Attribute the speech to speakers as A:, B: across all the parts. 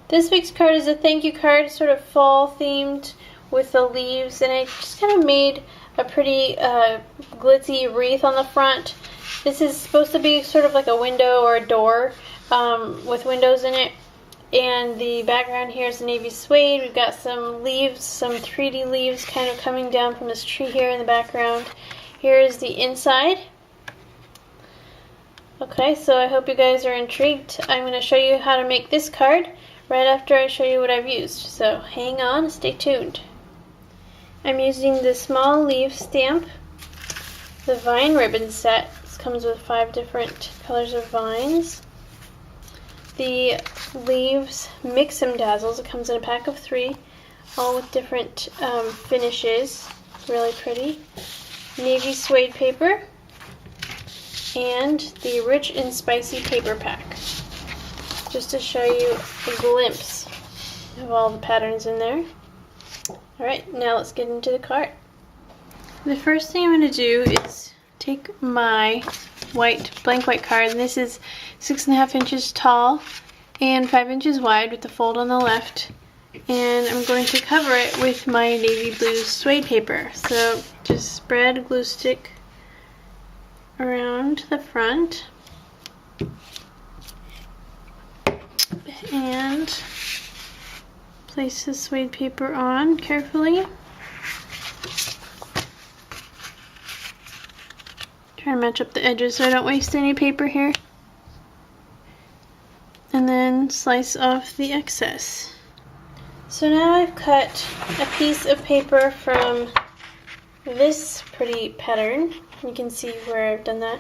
A: This week's card is a thank you card, sort of fall themed with the leaves, and I just kind of made a pretty glitzy wreath on the front. This is supposed to be sort of like a window or a door with windows in it. And the background here is navy suede. We've got some leaves, some 3D leaves kind of coming down from this tree here in the background. Here is the inside. Okay, so I hope you guys are intrigued. I'm going to show you how to make this card right after I show you what I've used. So hang on, stay tuned. I'm using the small leaf stamp, the vine ribbon set. This comes with 5 different colors of vines. The leaves Mix 'em Dazzles. It comes in a pack of 3, all with different finishes. Really pretty. Navy suede paper. And the Rich and Spicy paper pack. Just to show you a glimpse of all the patterns in there. Alright, now let's get into the card. The first thing I'm going to do is take my blank white card, and this is 6.5 inches tall and 5 inches wide with the fold on the left, and I'm going to cover it with my navy blue suede paper. So just spread a glue stick around the front and place the suede paper on carefully. Try to match up the edges so I don't waste any paper here. And then slice off the excess. So now I've cut a piece of paper from this pretty pattern. You can see where I've done that.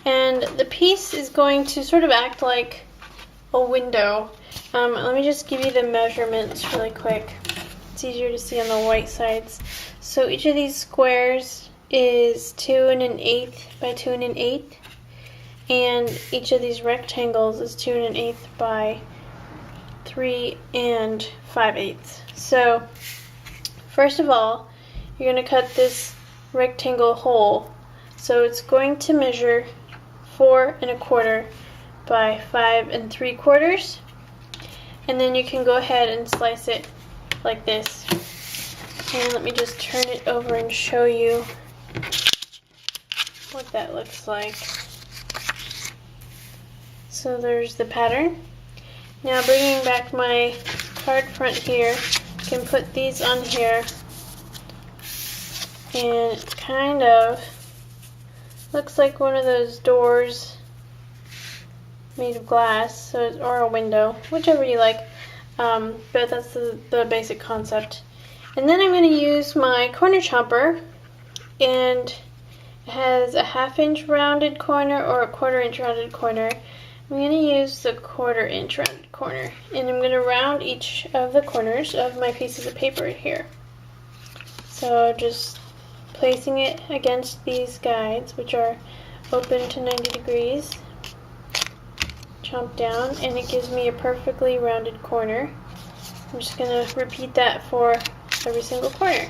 A: And the piece is going to sort of act like a window. Let me just give you the measurements really quick. It's easier to see on the white sides. So each of these squares is 2 1/8 by 2 1/8, and each of these rectangles is 2 1/8 by 3 5/8. So first of all, you're going to cut this rectangle hole. So it's going to measure 4 1/4 by 5 3/4, and then you can go ahead and slice it like this. And let me just turn it over and show you what that looks like. So there's the pattern. Now bringing back my card front here, I can put these on here, and it kind of looks like one of those doors made of glass, or a window, whichever you like, but that's the basic concept. And then I'm going to use my corner chomper, and it has a 1/2 inch rounded corner or a 1/4 inch rounded corner. I'm going to use the 1/4 inch rounded corner, and I'm going to round each of the corners of my pieces of paper here. So just placing it against these guides, which are open to 90 degrees, chomp down, and it gives me a perfectly rounded corner. I'm just going to repeat that for every single corner.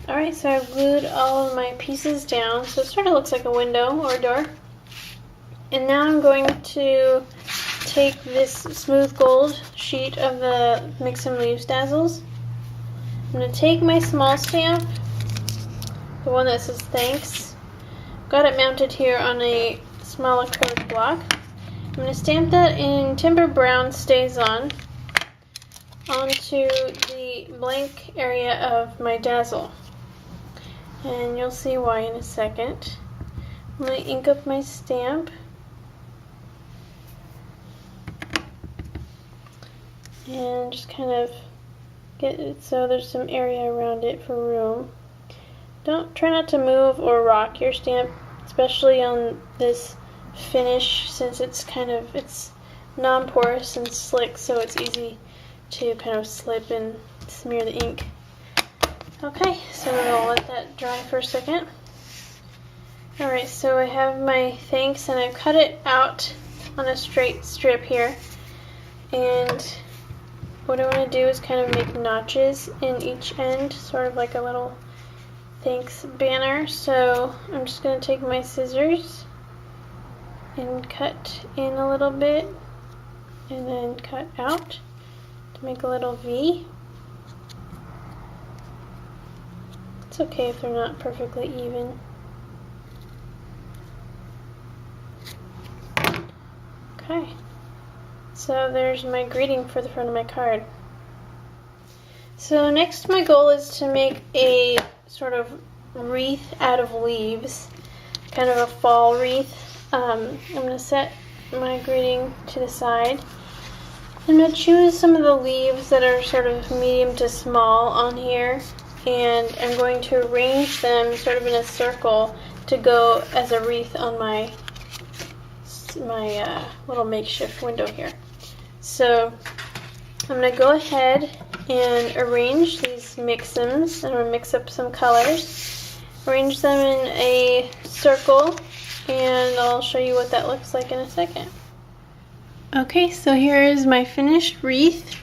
A: Alright, so I've glued all of my pieces down, so it sort of looks like a window or a door. And now I'm going to take this smooth gold sheet of the Mix 'em Leaves Dazzles. I'm going to take my small stamp, the one that says thanks. Got it mounted here on a small acrylic block. I'm going to stamp that in Timber Brown Stays On onto the blank area of my dazzle. And you'll see why in a second. I'm going to ink up my stamp. And just kind of get it so there's some area around it for room. Try not to move or rock your stamp, especially on this finish, since it's non-porous and slick, so it's easy to kind of slip and smear the ink. Okay, so I'll let that dry for a second. Alright, so I have my thanks, and I've cut it out on a straight strip here. And what I want to do is kind of make notches in each end, sort of like a little thanks banner. So I'm just going to take my scissors and cut in a little bit and then cut out to make a little V. It's okay if they're not perfectly even. Okay, so there's my greeting for the front of my card. So next my goal is to make a sort of wreath out of leaves, kind of a fall wreath. I'm going to set my greeting to the side. I'm going to choose some of the leaves that are sort of medium to small on here, and I'm going to arrange them sort of in a circle to go as a wreath on my little makeshift window here. So I'm going to go ahead and arrange these mix-ems. I'm going to mix up some colors, arrange them in a circle, and I'll show you what that looks like in a second. Okay, so here is my finished wreath.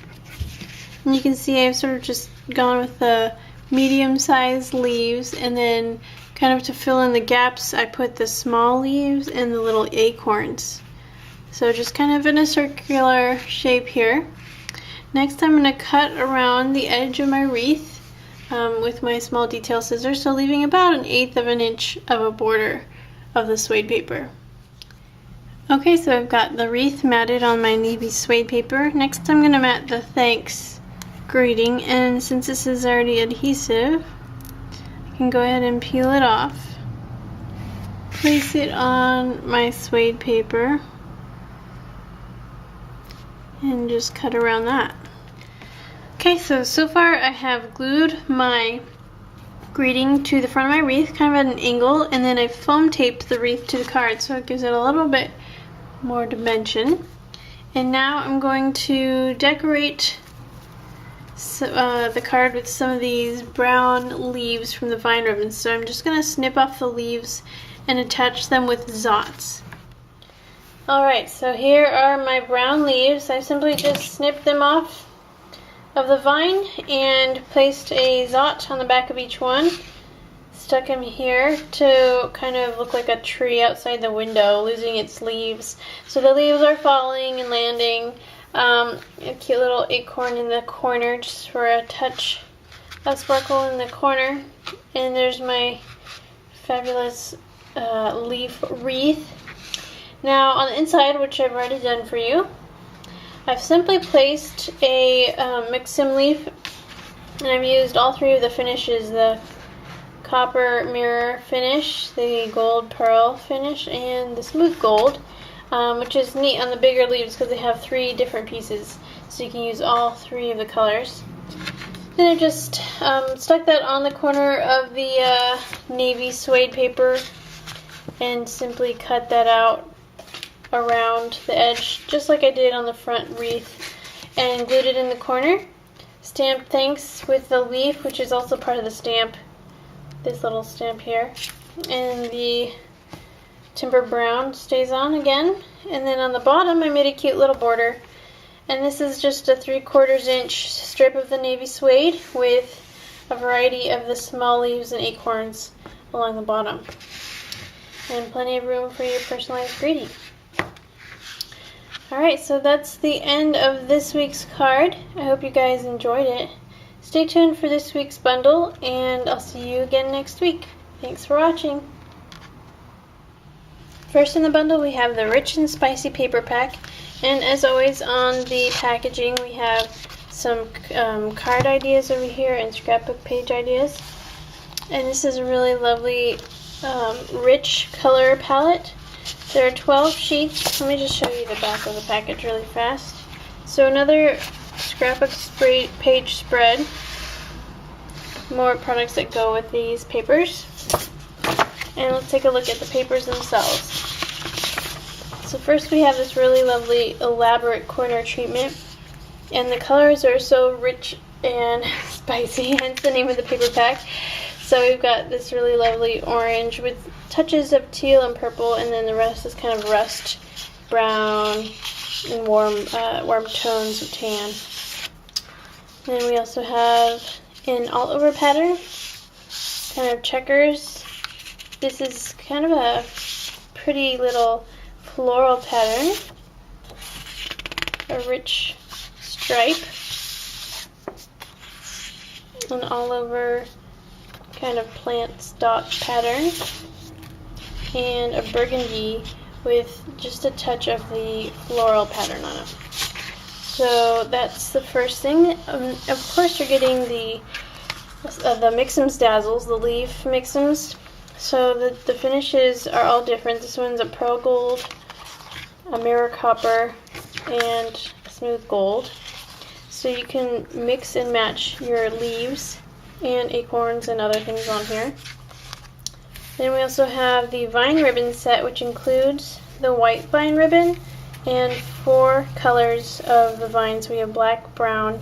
A: And you can see I've sort of just gone with the medium-sized leaves, and then kind of to fill in the gaps I put the small leaves and the little acorns. So just kind of in a circular shape here. Next I'm going to cut around the edge of my wreath with my small detail scissors, so leaving about 1/8 of an inch of a border of the suede paper. Okay, so I've got the wreath matted on my navy suede paper. Next I'm going to mat the thanks greeting, and since this is already adhesive, I can go ahead and peel it off. Place it on my suede paper and just cut around that. Okay, so far I have glued my greeting to the front of my wreath, kind of at an angle, and then I foam taped the wreath to the card so it gives it a little bit more dimension. And now I'm going to decorate the card with some of these brown leaves from the vine ribbons. So I'm just going to snip off the leaves and attach them with zots. Alright, so here are my brown leaves. I simply just snipped them off of the vine and placed a zot on the back of each one. Stuck them here to kind of look like a tree outside the window, losing its leaves. So the leaves are falling and landing. A cute little acorn in the corner just for a touch of sparkle in the corner. And there's my fabulous leaf wreath. Now on the inside, which I've already done for you, I've simply placed a mix-em leaf, and I've used all three of the finishes, the copper mirror finish, the gold pearl finish, and the smooth gold, which is neat on the bigger leaves because they have 3 different pieces, so you can use all 3 of the colors. Then I just stuck that on the corner of the navy suede paper and simply cut that out around the edge, just like I did on the front wreath, and glued it in the corner. Stamped thanks with the leaf, which is also part of the stamp, this little stamp here, and the timber brown stays on again. And then on the bottom I made a cute little border, and this is just a 3/4 inch strip of the navy suede with a variety of the small leaves and acorns along the bottom, and plenty of room for your personalized greeting. Alright, so that's the end of this week's card. I hope you guys enjoyed it. Stay tuned for this week's bundle, and I'll see you again next week. Thanks for watching. First in the bundle we have the Rich and Spicy paper pack, and as always on the packaging we have some card ideas over here and scrapbook page ideas. And this is a really lovely rich color palette. There are 12 sheets. Let me just show you the back of the package really fast. So another scrapbook page spread. More products that go with these papers. And let's take a look at the papers themselves. So first we have this really lovely elaborate corner treatment. And the colors are so rich and spicy, hence the name of the paper pack. So we've got this really lovely orange with touches of teal and purple, and then the rest is kind of rust brown and warm tones of tan. Then we also have an all-over pattern, kind of checkers. This is kind of a pretty little floral pattern, a rich stripe, an all over kind of plant stalk pattern, and a burgundy with just a touch of the floral pattern on it. So that's the first thing. Of course you're getting the Mix'ems Dazzles, the leaf Mix'ems. So the finishes are all different. This one's a pearl gold, a mirror copper, and a smooth gold. So you can mix and match your leaves and acorns and other things on here. Then we also have the vine ribbon set, which includes the white vine ribbon and 4 colors of the vines. We have black, brown,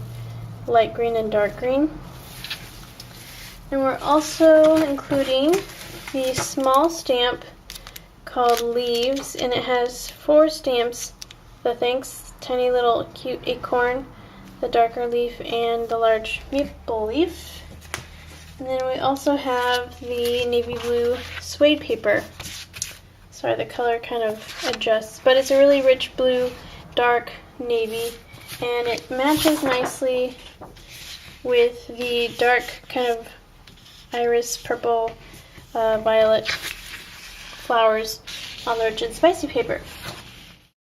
A: light green, and dark green. And we're also including the small stamp called Leaves, and it has 4 stamps: the thanks, tiny little cute acorn, the darker leaf, and the large maple leaf. And then we also have the navy blue suede paper. Sorry, the color kind of adjusts, but it's a really rich blue, dark navy, and it matches nicely with the dark kind of iris purple violet flowers on the rich and spicy paper.